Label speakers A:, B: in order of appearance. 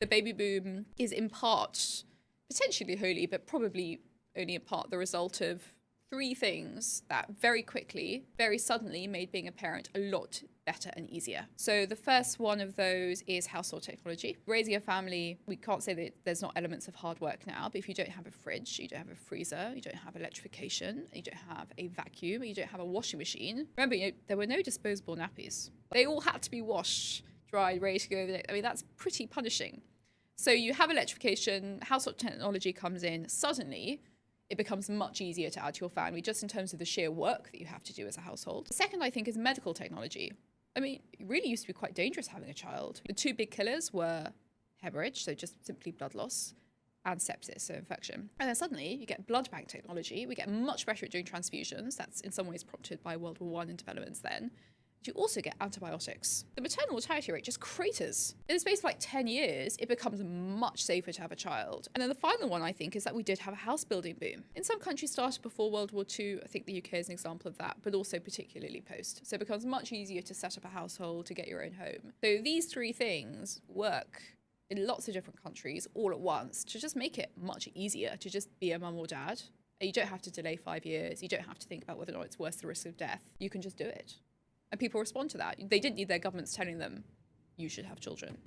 A: The baby boom is in part, potentially wholly, but probably only in part, the result of three things that very quickly, very suddenly made being a parent a lot better and easier. So the first one of those is household technology. Raising a family, we can't say that there's not elements of hard work now, but if you don't have a fridge, you don't have a freezer, you don't have electrification, you don't have a vacuum, you don't have a washing machine. Remember, there were no disposable nappies. They all had to be washed, dried, ready to go. I mean, that's pretty punishing. So you have electrification, household technology comes in, suddenly it becomes much easier to add to your family just in terms of the sheer work that you have to do as a household. The second, I think, is medical technology. I mean, it really used to be quite dangerous having a child. The two big killers were hemorrhage, so just simply blood loss, and sepsis, so infection. And then suddenly you get blood bank technology. We get much better at doing transfusions. That's in some ways prompted by World War I and developments then. You also get antibiotics. The maternal mortality rate just craters. In the space of like 10 years, it becomes much safer to have a child. And then the final one, I think, is that we did have a house building boom. In some countries started before World War II. I think the UK is an example of that, but also particularly post. So it becomes much easier to set up a household, to get your own home. So these three things work in lots of different countries all at once to just make it much easier to just be a mum or dad. You don't have to delay 5 years. You don't have to think about whether or not it's worth the risk of death. You can just do it. And people respond to that. They didn't need their governments telling them, you should have children.